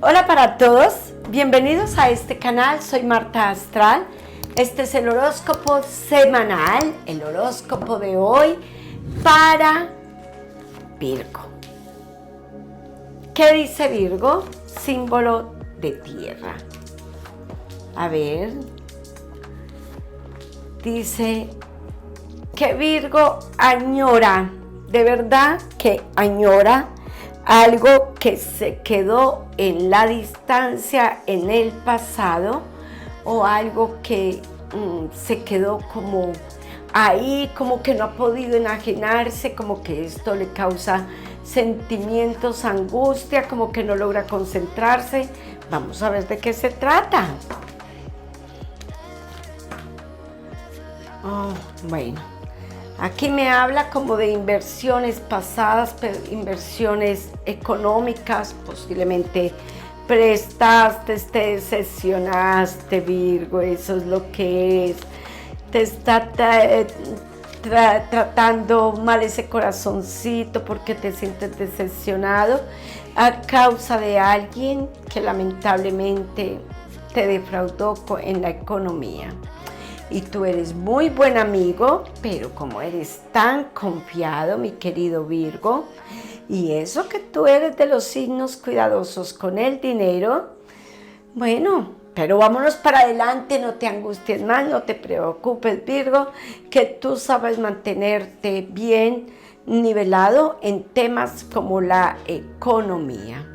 Hola para todos, bienvenidos a este canal, soy Marta Astral. Este es el horóscopo semanal, el horóscopo de hoy para Virgo. ¿Qué dice Virgo? Símbolo de tierra. A ver, dice que Virgo añora, de verdad que añora algo que se quedó en la distancia, en el pasado, o algo que se quedó como ahí, como que no ha podido enajenarse, como que esto le causa sentimientos, angustia, como que no logra concentrarse. Vamos a ver de qué se trata. Bueno, aquí me habla como de inversiones pasadas, inversiones económicas, posiblemente prestaste, te decepcionaste, Virgo, eso es lo que es. Te está tratando mal ese corazoncito porque te sientes decepcionado a causa de alguien que lamentablemente te defraudó en la economía. Y tú eres muy buen amigo, pero como eres tan confiado, mi querido Virgo, y eso que tú eres de los signos cuidadosos con el dinero, bueno, pero vámonos para adelante, no te angusties más, no te preocupes, Virgo, que tú sabes mantenerte bien nivelado en temas como la economía.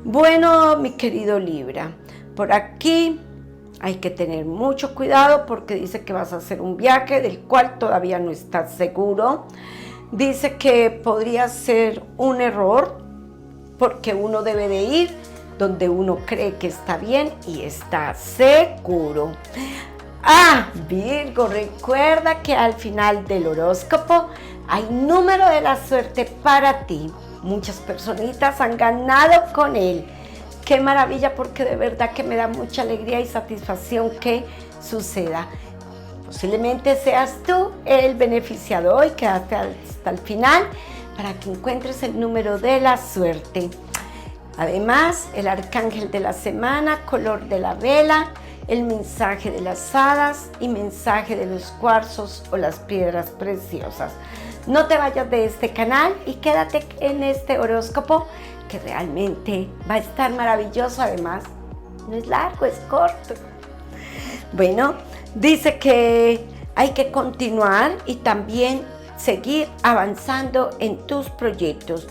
Bueno, mi querido Libra, por aquí hay que tener mucho cuidado porque dice que vas a hacer un viaje del cual todavía no estás seguro. Dice que podría ser un error porque uno debe de ir donde uno cree que está bien y está seguro. Virgo, recuerda que al final del horóscopo hay número de la suerte para ti. Muchas personitas han ganado con él. Qué maravilla, porque de verdad que me da mucha alegría y satisfacción que suceda. Posiblemente seas tú el beneficiado hoy, quédate hasta el final para que encuentres el número de la suerte. Además, el arcángel de la semana, color de la vela, el mensaje de las hadas y mensaje de los cuarzos o las piedras preciosas. No te vayas de este canal y quédate en este horóscopo que realmente va a estar maravilloso. Además, no es largo, es corto. Bueno, dice que hay que continuar y también seguir avanzando en tus proyectos.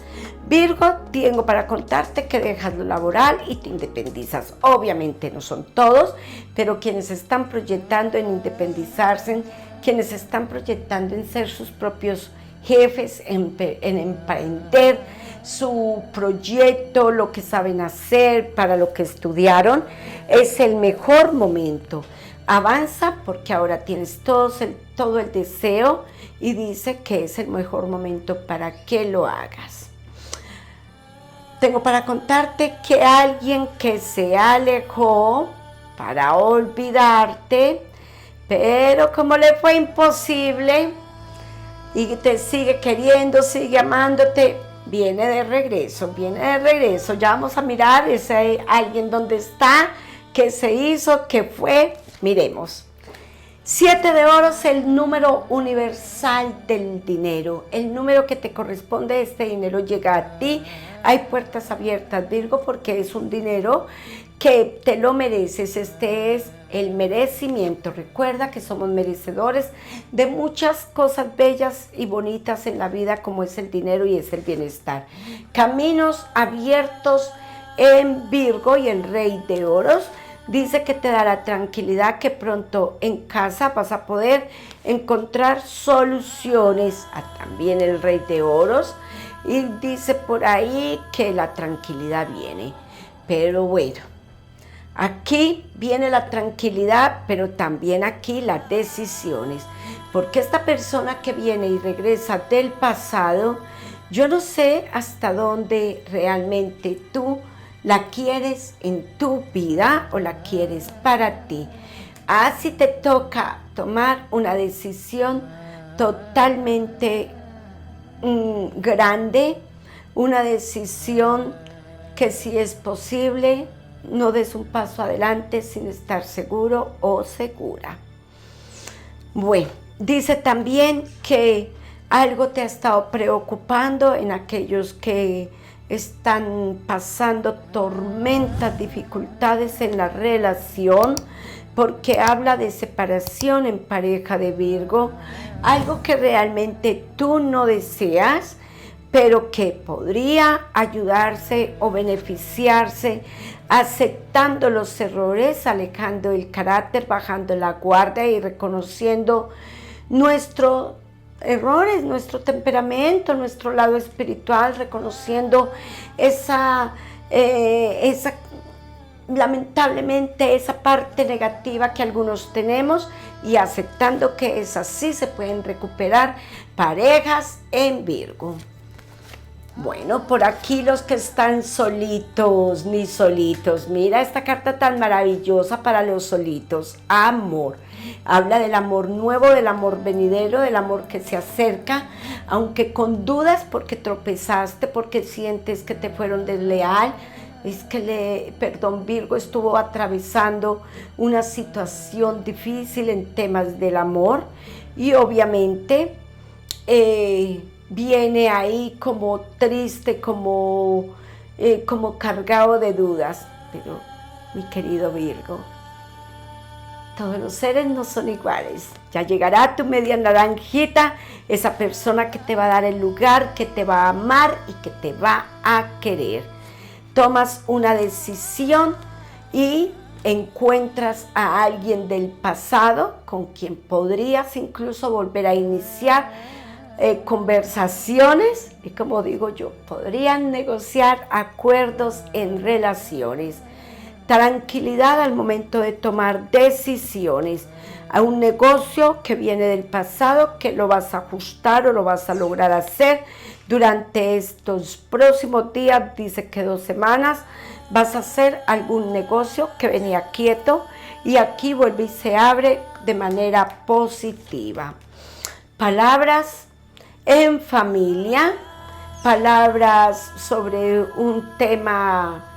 Virgo, tengo para contarte que dejas lo laboral y te independizas. Obviamente no son todos, pero quienes están proyectando en independizarse, quienes están proyectando en ser sus propios jefes, en emprender su proyecto, lo que saben hacer, para lo que estudiaron, es el mejor momento. Avanza porque ahora tienes todo el deseo y dice que es el mejor momento para que lo hagas. Tengo para contarte que alguien que se alejó para olvidarte, pero como le fue imposible y te sigue queriendo, sigue amándote, viene de regreso. Ya vamos a mirar ese alguien dónde está, qué se hizo, qué fue. Miremos. 7 de oros, el número universal del dinero, el número que te corresponde. Este dinero llega a ti. Hay puertas abiertas, Virgo, porque es un dinero que te lo mereces. Este es el merecimiento. Recuerda que somos merecedores de muchas cosas bellas y bonitas en la vida, como es el dinero y es el bienestar. Caminos abiertos en Virgo, y el Rey de Oros dice que te dará tranquilidad, que pronto en casa vas a poder encontrar soluciones. También el Rey de Oros, y dice por ahí que la tranquilidad viene. Pero bueno, aquí viene la tranquilidad, pero también aquí las decisiones. Porque esta persona que viene y regresa del pasado, yo no sé hasta dónde realmente tú la quieres en tu vida o la quieres para ti. Si te toca tomar una decisión totalmente grande, una decisión que si es posible, no des un paso adelante sin estar seguro o segura. Bueno, dice también que algo te ha estado preocupando en aquellos que están pasando tormentas, dificultades en la relación, porque habla de separación en pareja de Virgo, algo que realmente tú no deseas, pero que podría ayudarse o beneficiarse aceptando los errores, alejando el carácter, bajando la guardia y reconociendo nuestros errores, nuestro temperamento, nuestro lado espiritual, reconociendo lamentablemente esa parte negativa que algunos tenemos y aceptando que es así, se pueden recuperar parejas en Virgo. Bueno, por aquí los que están solitos, ni solitos. Mira esta carta tan maravillosa para los solitos. Amor. Habla del amor nuevo, del amor venidero, del amor que se acerca, aunque con dudas porque tropezaste, porque sientes que te fueron desleal. Es que Virgo estuvo atravesando una situación difícil en temas del amor y obviamente viene ahí como triste, como cargado de dudas. Pero mi querido Virgo, todos los seres no son iguales. Ya llegará tu media naranjita, esa persona que te va a dar el lugar, que te va a amar y que te va a querer. Tomas una decisión y encuentras a alguien del pasado con quien podrías incluso volver a iniciar conversaciones y, como digo yo, podrían negociar acuerdos en relaciones. Tranquilidad al momento de tomar decisiones. A un negocio que viene del pasado, que lo vas a ajustar o lo vas a lograr hacer durante estos próximos días. Dice que 2 semanas vas a hacer algún negocio que venía quieto y aquí vuelve y se abre de manera positiva. Palabras en familia, palabras sobre un tema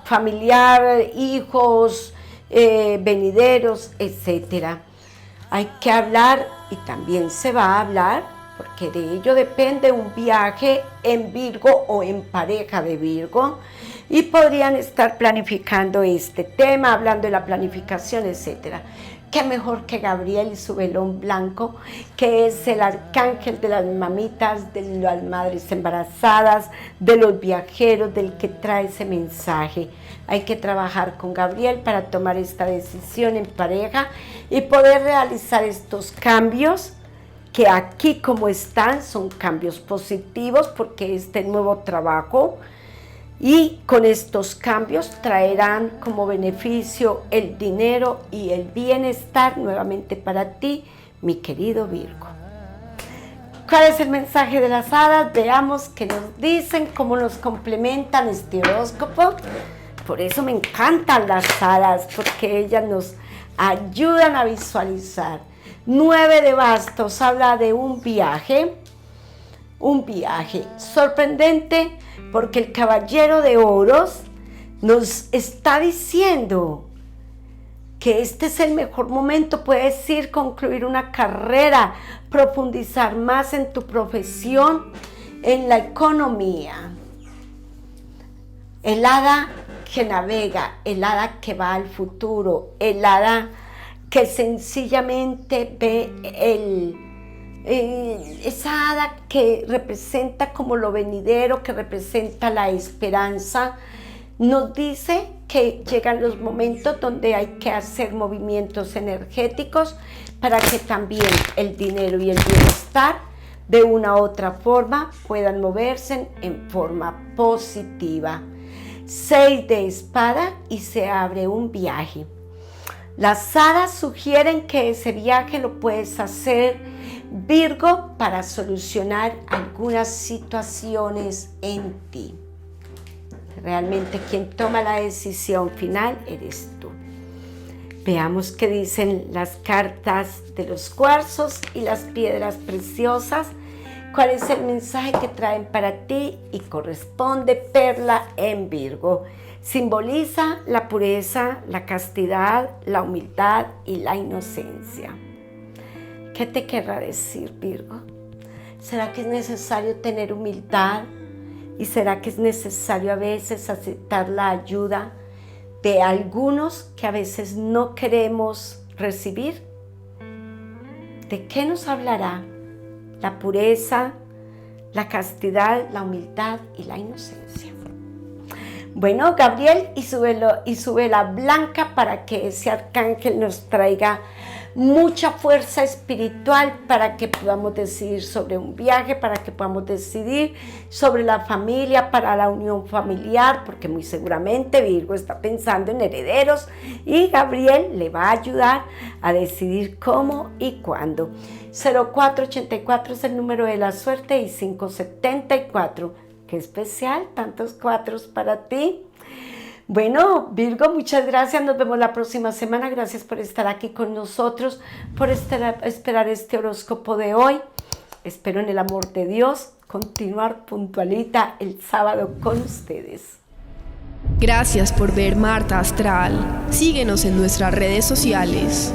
familiar, hijos, venideros, etc. Hay que hablar y también se va a hablar, porque de ello depende un viaje en Virgo o en pareja de Virgo, y podrían estar planificando este tema, hablando de la planificación, etc. Qué mejor que Gabriel y su velón blanco, que es el arcángel de las mamitas, de las madres embarazadas, de los viajeros, del que trae ese mensaje. Hay que trabajar con Gabriel para tomar esta decisión en pareja y poder realizar estos cambios, que aquí como están son cambios positivos, porque este nuevo trabajo y con estos cambios traerán como beneficio el dinero y el bienestar nuevamente para ti, mi querido Virgo. ¿Cuál es el mensaje de las hadas? Veamos qué nos dicen, cómo nos complementan este horóscopo. Por eso me encantan las hadas, porque ellas nos ayudan a visualizar. 9 de bastos habla de un viaje sorprendente, porque el caballero de oros nos está diciendo que este es el mejor momento. Puedes ir, concluir una carrera, profundizar más en tu profesión, en la economía. El hada que navega, el hada que va al futuro, el hada que sencillamente ve esa hada que representa como lo venidero, que representa la esperanza, nos dice que llegan los momentos donde hay que hacer movimientos energéticos para que también el dinero y el bienestar de una u otra forma puedan moverse en forma positiva. 6 de espada y se abre un viaje. Las hadas sugieren que ese viaje lo puedes hacer, Virgo, para solucionar algunas situaciones en ti. Realmente quien toma la decisión final eres tú. Veamos qué dicen las cartas de los cuarzos y las piedras preciosas ¿Cuál es el mensaje que traen para ti? Y corresponde Perla en Virgo. Simboliza la pureza, la castidad, la humildad y la inocencia. ¿Qué te querrá decir, Virgo? ¿Será que es necesario tener humildad? ¿Y será que es necesario a veces aceptar la ayuda de algunos que a veces no queremos recibir? ¿De qué nos hablará? La pureza, la castidad, la humildad y la inocencia. Bueno, Gabriel, y sube la blanca para que ese arcángel nos traiga mucha fuerza espiritual para que podamos decidir sobre un viaje, para que podamos decidir sobre la familia, para la unión familiar, porque muy seguramente Virgo está pensando en herederos y Gabriel le va a ayudar a decidir cómo y cuándo. 0484 es el número de la suerte y 574. Qué especial, tantos cuatros para ti. Bueno, Virgo, muchas gracias. Nos vemos la próxima semana. Gracias por estar aquí con nosotros, por esperar este horóscopo de hoy. Espero en el amor de Dios continuar puntualita el sábado con ustedes. Gracias por ver Marta Astral. Síguenos en nuestras redes sociales.